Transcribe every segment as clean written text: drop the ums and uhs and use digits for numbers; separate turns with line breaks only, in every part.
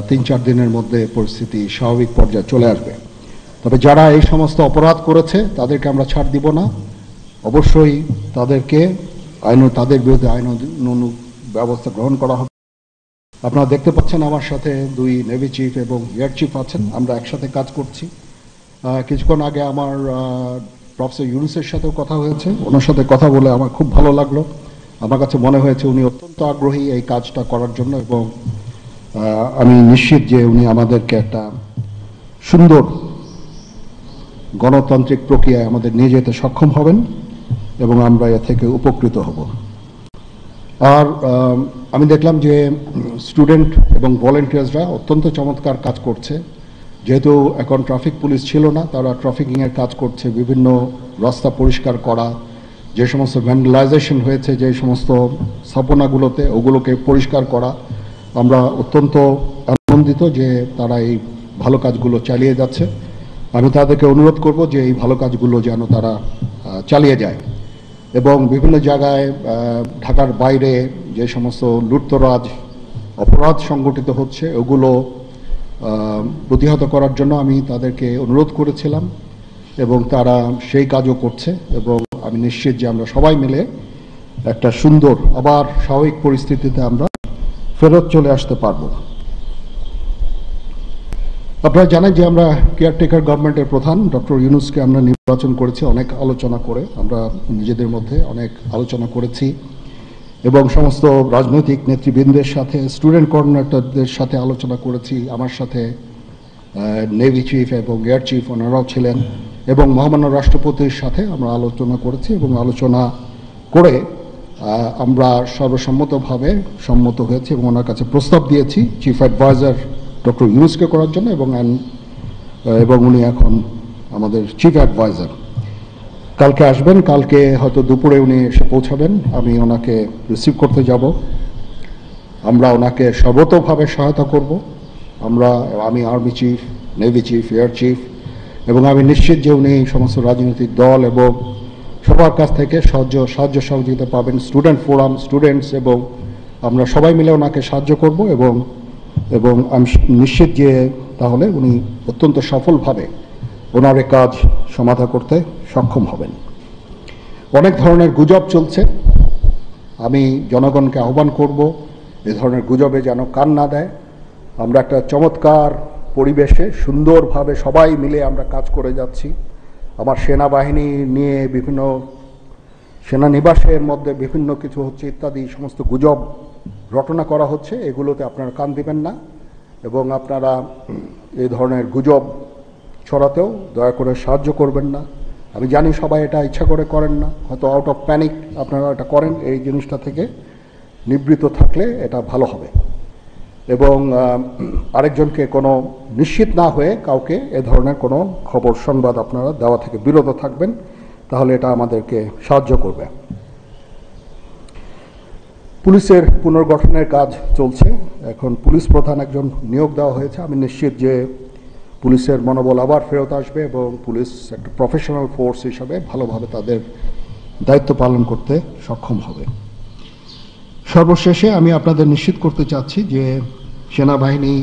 3-4 দিনের মধ্যে পরিস্থিতি স্বাভাবিক পর্যায়ে চলে আসবে। তবে যারা এই সমস্ত অপরাধ করেছে তাদেরকে আমরা ছাড় দিব না, অবশ্যই তাদেরকে তাদের বিরুদ্ধে আইনানুগ ব্যবস্থা গ্রহণ করা হবে। আপনারা দেখতে পাচ্ছেন আমার সাথে 2 নেভি চিফ এবং এয়ার চিফ আছেন, আমরা একসাথে কাজ করছি। কিছুক্ষণ আগে আমার প্রফেসর ইউনুসের সাথেও কথা হয়েছে, ওনার সাথে কথা বলে আমার খুব ভালো লাগলো। আমার কাছে মনে হয়েছে উনি অত্যন্ত আগ্রহী এই কাজটা করার জন্য, এবং আমি নিশ্চিত যে উনি আমাদেরকে একটা সুন্দর গণতান্ত্রিক প্রক্রিয়ায় আমাদের নিয়ে যেতে সক্ষম হবেন এবং আমরা এ থেকে উপকৃত হব। আর আমি দেখলাম যে স্টুডেন্ট এবং ভলেন্টিয়ার্সরা অত্যন্ত চমৎকার কাজ করছে। যেহেতু এখন ট্রাফিক পুলিশ ছিল না, তারা ট্রাফিকিংয়ের কাজ করছে, বিভিন্ন রাস্তা পরিষ্কার করা, যে সমস্ত ভ্যান্ডালাইজেশন হয়েছে যে সমস্ত স্থাপনাগুলোতে, ওগুলোকে পরিষ্কার করা। আমরা অত্যন্ত আনন্দিত যে তারা এই ভালো কাজগুলো চালিয়ে যাচ্ছে। আমি তাদেরকে অনুরোধ করব যে এই ভালো কাজগুলো যেন তারা চালিয়ে যায়, এবং বিভিন্ন জায়গায় ঢাকার বাইরে যে সমস্ত লুটতরাজ অপরাধ সংগঠিত হচ্ছে ওগুলো প্রতিহত করার জন্য আমি তাদেরকে অনুরোধ করেছিলাম, এবং তারা সেই কাজও করছে। এবং আমি নিশ্চিত যে আমরা সবাই মিলে একটা সুন্দর আবার স্বাভাবিক পরিস্থিতিতে আমরা ফেরত চলে আসতে পারবো। আপনারা জানেন যে আমরা কেয়ারটেকার গভর্নমেন্টের প্রধান ডক্টর ইউনূসকে আমরা নির্বাচন করেছি অনেক আলোচনা করে, আমরা নিজেদের মধ্যে অনেক আলোচনা করেছি, এবং সমস্ত রাজনৈতিক নেতৃবৃন্দের সাথে, স্টুডেন্ট কোঅর্ডিনেটরদের সাথে আলোচনা করেছি। আমার সাথে নেভি চিফ এবং এয়ার চিফ ওনারাও ছিলেন, এবং মহামান্য রাষ্ট্রপতির সাথে আমরা আলোচনা করেছি, এবং আলোচনা করে আমরা সর্বসম্মতভাবে সম্মত হয়েছি এবং ওনার কাছে প্রস্তাব দিয়েছি চিফ অ্যাডভাইজার ডক্টর ইউনূসকে করার জন্য, এবং উনি এখন আমাদের চিফ অ্যাডভাইজার। কালকে আসবেন, কালকে হয়তো দুপুরে উনি এসে পৌঁছাবেন, আমি ওনাকে রিসিভ করতে যাব। আমরা ওনাকে সর্বতোভাবে সহায়তা করব। আমি army chief, navy chief, air chief, এবং আমি নিশ্চিত যে উনি সমস্ত রাজনৈতিক দল এবং সবার কাছ থেকে সাহায্য সহযোগিতা পাবেন। স্টুডেন্ট ফোরাম, স্টুডেন্টস, এবং আমরা সবাই মিলে ওনাকে সাহায্য করব, এবং আমি নিশ্চিত যে তাহলে উনি অত্যন্ত সফলভাবে ওনার এই কাজ সমাধা করতে সক্ষম হবেন। অনেক ধরনের গুজব চলছে, আমি জনগণকে আহ্বান করব এ ধরনের গুজবে যেন কান না দেয়। আমরা একটা চমৎকার পরিবেশে সুন্দরভাবে সবাই মিলে আমরা কাজ করে যাচ্ছি। আমার সেনাবাহিনী নিয়ে বিভিন্ন সেনানিবাসের মধ্যে বিভিন্ন কিছু হচ্ছে ইত্যাদি সমস্ত গুজব রটনা করা হচ্ছে, এগুলোতে আপনারা কান দিবেন না, এবং আপনারা এই ধরনের গুজব ছড়াতেও দয়া করে সাহায্য করবেন না। আমি জানি সবাই এটা ইচ্ছা করে করেন না, হয়তো আউট অফ প্যানিক আপনারা এটা করেন। এই জিনিসটা থেকে নিবৃত্ত থাকলে এটা ভালো হবে, এবং আরেকজনকে কোনো নিশ্চিত না হয়ে কাউকে এ ধরনের কোনো খবর সংবাদ আপনারা দেওয়া থেকে বিরত থাকবেন, তাহলে এটা আমাদেরকে সাহায্য করবে। পুলিশের পুনর্গঠনের কাজ চলছে, এখন পুলিশ প্রধান একজন নিয়োগ দেওয়া হয়েছে। আমি নিশ্চিত যে পুলিশের মনোবল আবার ফেরত আসবে, এবং পুলিশ একটা প্রফেশনাল ফোর্স হিসাবে ভালোভাবে তাদের দায়িত্ব পালন করতে সক্ষম হবে। সর্বশেষে আমি আপনাদের নিশ্চিত করতে চাচ্ছি যে সেনাবাহিনী,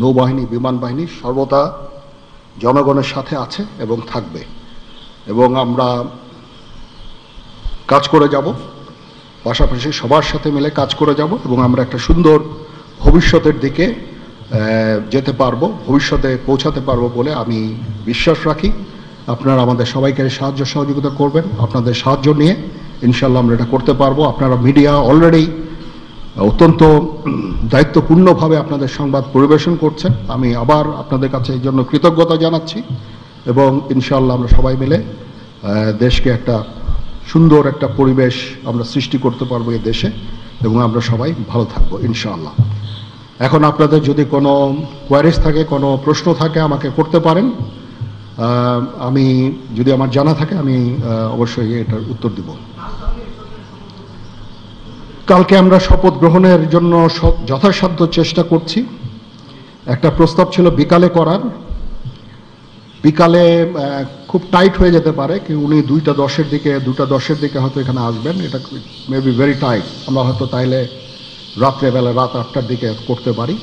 নৌবাহিনী, বিমান বাহিনী সর্বদা জনগণের সাথে আছে এবং থাকবে, এবং আমরা কাজ করে যাব, পাশাপাশি সবার সাথে মিলে কাজ করে যাব, এবং আমরা একটা সুন্দর ভবিষ্যতের দিকে যেতে পারবো, ভবিষ্যতে পৌঁছাতে পারবো বলে আমি বিশ্বাস রাখি। আপনারা আমাদের সবাইকে সাহায্য সহযোগিতা করবেন, আপনাদের সাহায্য নিয়ে ইনশাল্লাহ আমরা এটা করতে পারবো। আপনারা মিডিয়া অলরেডি অত্যন্ত দায়িত্বপূর্ণভাবে আপনাদের সংবাদ পরিবেশন করছেন, আমি আবার আপনাদের কাছে এই জন্য কৃতজ্ঞতা জানাচ্ছি, এবং ইনশাল্লাহ আমরা সবাই মিলে দেশকে একটা সুন্দর একটা পরিবেশ আমরা সৃষ্টি করতে পারবো এই দেশে, এবং আমরা সবাই ভালো থাকবো ইনশাআল্লাহ। এখন আপনাদের যদি কোনো কোয়ারিজ থাকে, কোনো প্রশ্ন থাকে আমাকে করতে পারেন, আমি যদি আমার জানা থাকে আমি অবশ্যই এটার উত্তর দিব। কালকে আমরা শপথ গ্রহণের জন্য যথাসাধ্য চেষ্টা করছি। একটা প্রস্তাব ছিল বিকালে করার, বিকালে খুব টাইট হয়ে যেতে পারে, কি উনি 2:10-এর দিকে হয়তো এখানে আসবেন, এটা মে বি ভেরি টাইট। আমরা হয়তো তাইলে রাত্রেবেলা রাত 8টার দিকে করতে পারি।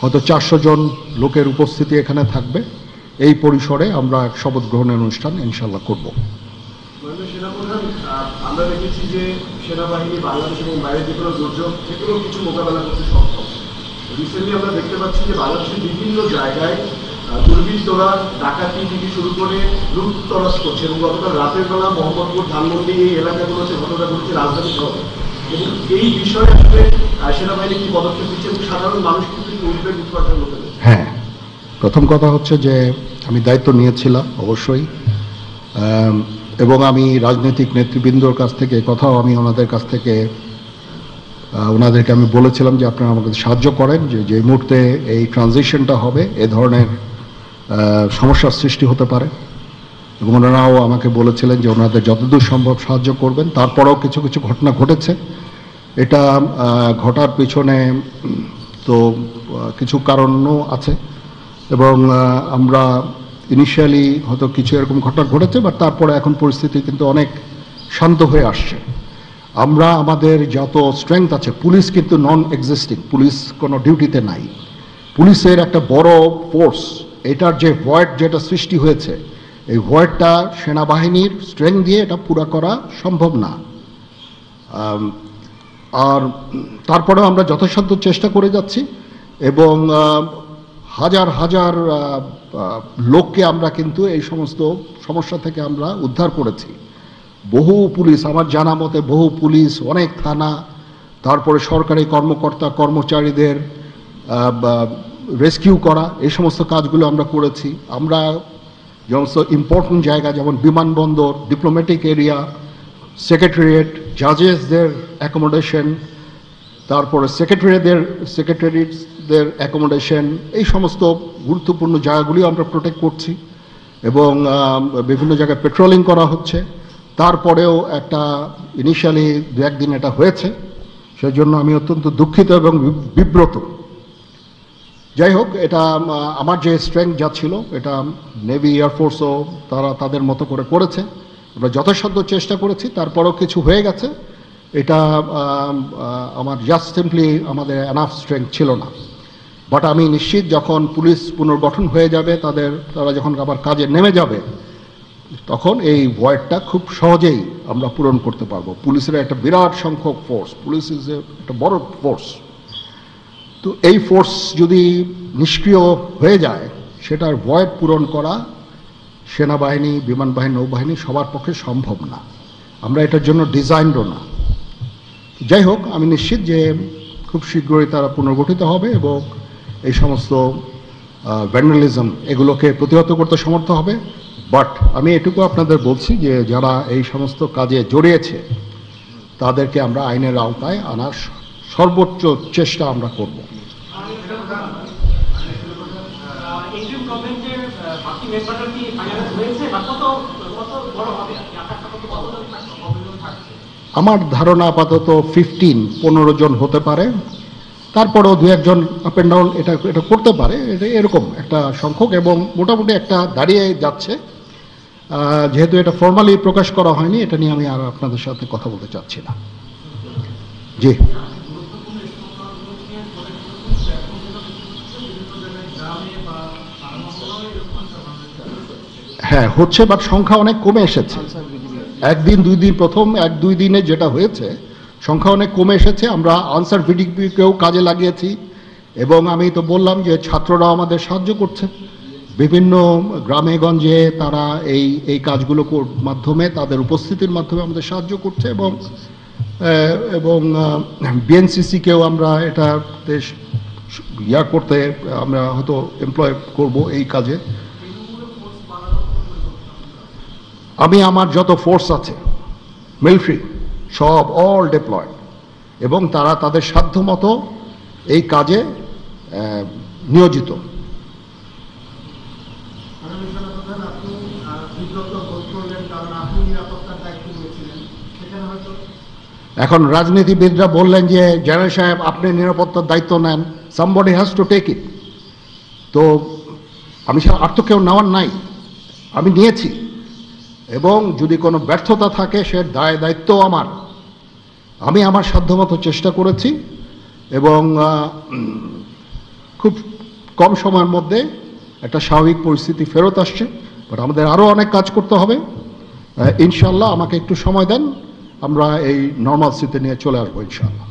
হয়তো 400 জন লোকের উপস্থিতি এখানে থাকবে। এই পরিসরে আমরা শপথ গ্রহণের অনুষ্ঠান ইনশাল্লাহ করব।
আমরা দেখেছি যে সেনাবাহিনী বাংলাদেশ এবং বাইরের যে কোনো দুর্যোগ থেকেও কিছু মোকাবেলা করতে সক্ষম। রিসেন্টলি আমরা দেখতে পাচ্ছি যে বাংলাদেশের বিভিন্ন জায়গায় দুর্বৃত্তরা ডাকাতি থেকে শুরু করে লুটতরাজ করছে, এবং গতকাল রাতের বেলা মোহাম্মদপুর, ধানমন্ডি এই এলাকাগুলোতে ঘটনা ঘটেছে রাজধানী শহরে। এবং এই বিষয়ে আসলে সেনাবাহিনী কি পদক্ষেপ দিচ্ছে এবং সাধারণ মানুষ কিন্তু উদ্বেগ উৎপাদন হতে পারে?
হ্যাঁ, প্রথম কথা হচ্ছে যে আমি দায়িত্ব নিয়েছিলাম অবশ্যই, এবং আমি রাজনৈতিক নেতৃবৃন্দর কাছ থেকে কথাও আমি ওনাদের কাছ থেকে ওনাদেরকে আমি বলেছিলাম যে আপনারা আমাকে সাহায্য করেন, যে মুহূর্তে এই ট্রানজিশনটা হবে এ ধরনের সমস্যার সৃষ্টি হতে পারে, এবং ওনারাও আমাকে বলেছিলেন যে ওনাদের যতদূর সম্ভব সাহায্য করবেন। তারপরেও কিছু কিছু ঘটনা ঘটেছে। এটা ঘটার পিছনে তো কিছু কারণও আছে, এবং আমরা ইনিশিয়ালি হয়তো কিছু এরকম ঘটনা ঘটেছে, বাট তারপরে এখন পরিস্থিতি কিন্তু অনেক শান্ত হয়ে আসছে। আমরা আমাদের যত স্ট্রেংথ আছে, পুলিশ কিন্তু নন এক্সিস্টিং, পুলিশ কোনো ডিউটিতে নাই। পুলিশের একটা বড় ফোর্স, এটার যে ভয়েড যেটা সৃষ্টি হয়েছে, এই ভয়েডটা সেনাবাহিনীর স্ট্রেংথ দিয়ে এটা পুরা করা সম্ভব না। আর তারপরেও আমরা যথাসাধ্য চেষ্টা করে যাচ্ছি, এবং হাজার হাজার লোককে আমরা কিন্তু এই সমস্ত সমস্যা থেকে আমরা উদ্ধার করেছি। বহু পুলিশ, আমার জানা মতে বহু পুলিশ, অনেক থানা, তারপরে সরকারি কর্মকর্তা কর্মচারীদের রেস্কিউ করা, এই সমস্ত কাজগুলো আমরা করেছি। আমরা সমস্ত ইম্পর্টেন্ট জায়গা যেমন বিমানবন্দর, ডিপ্লোম্যাটিক এরিয়া, সেক্রেটারিয়েট, জাজেসদের অ্যাকোমোডেশন, তারপরে সেক্রেটারিদের অ্যাকোমোডেশন, এই সমস্ত গুরুত্বপূর্ণ জায়গাগুলি আমরা প্রোটেক্ট করছি, এবং বিভিন্ন জায়গায় পেট্রোলিং করা হচ্ছে। তারপরেও একটা ইনিশিয়ালি 2-1 দিন এটা হয়েছে, সেই জন্য আমি অত্যন্ত দুঃখিত এবং বিব্রত। যাই হোক, এটা আমার যে স্ট্রেংথ যা ছিল এটা নেভি, এয়ারফোর্সও তারা তাদের মতো করে করেছে। আমরা যথাসাধ্য চেষ্টা করেছি, তারপরেও কিছু হয়ে গেছে। এটা আমার জাস্ট সিম্পলি আমাদের এনাফ স্ট্রেংথ ছিল না। বাট আমি নিশ্চিত যখন পুলিশ পুনর্গঠন হয়ে যাবে, তারা যখন আবার কাজে নেমে যাবে, তখন এই ভয়েডটা খুব সহজেই আমরা পূরণ করতে পারবো। পুলিশের একটা বিরাট সংখ্যক ফোর্স, পুলিশ ইজ একটা বড় ফোর্স। তো এই ফোর্স যদি নিষ্ক্রিয় হয়ে যায়, সেটার ভয়েড পূরণ করা সেনাবাহিনী, বিমান বাহিনী, নৌবাহিনী সবার পক্ষে সম্ভব না। আমরা এটার জন্য ডিজাইনডও না। যাই হোক, আমি নিশ্চিত যে খুব শীঘ্রই তারা পুনর্গঠিত হবে, এবং এই সমস্ত ভ্যান্ডালিজম এগুলোকে প্রতিহত করতে সমর্থ হবে। বাট আমি এটুকু আপনাদের বলছি যে যারা এই সমস্ত কাজে জড়িয়েছে তাদেরকে আমরা আইনের আওতায় আনার সর্বোচ্চ চেষ্টা আমরা করব। আমার ধারণা আপাতত 15 জন হতে পারে, তারপরেও 2-1 জন আপ অ্যান্ড ডাউন এটা করতে পারে, এটা এরকম একটা সংখ্যক, এবং মোটামুটি একটা দাঁড়িয়ে যাচ্ছে। যেহেতু এটা ফর্মালি প্রকাশ করা হয়নি, এটা নিয়ে আমি আর আপনাদের সাথে কথা বলতে চাচ্ছি না। জি, হ্যাঁ হচ্ছে, বাট সংখ্যা অনেক কমে এসেছে। 1 দিন 2 দিন, প্রথম 1-2 দিনে যেটা হয়েছে সংখ্যা অনেক কমে এসেছে। আমরা আনসার ভিডিপিকেও কাজে লাগিয়েছি, এবং আমি তো বললাম যে ছাত্ররাও আমাদের সাহায্য করছে বিভিন্ন গ্রামে গঞ্জে। তারা এই কাজগুলো মাধ্যমে, তাদের উপস্থিতির মাধ্যমে আমাদের সাহায্য করছে, এবং বিএনসিসিকেও আমরা এটাতে করতে আমরা হয়তো এমপ্লয় করব এই কাজে। আমি আমার যত ফোর্স আছে মিলিটারি সব অল ডিপ্লয়েড, এবং তারা তাদের সাধ্য মতো এই কাজে নিয়োজিত। এখন রাজনীতিবিদরা বললেন যে জেনারেল সাহেব আপনি নিরাপত্তার দায়িত্ব নেন, somebody has to take it. তো আমি আর তো কেউ নেওয়ার নাই, আমি নিয়েছি, এবং যদি কোনো ব্যর্থতা থাকে সে দায়িত্ব আমার। আমি আমার সাধ্যমতো চেষ্টা করেছি, এবং খুব কম সময়ের মধ্যে একটা স্বাভাবিক পরিস্থিতি ফেরত আসছে, বাট আমাদের আরও অনেক কাজ করতে হবে। ইনশাল্লাহ আমাকে একটু সময় দেন, আমরা এই নর্মালসিতে নিয়ে চলে আসবো ইনশাল্লাহ।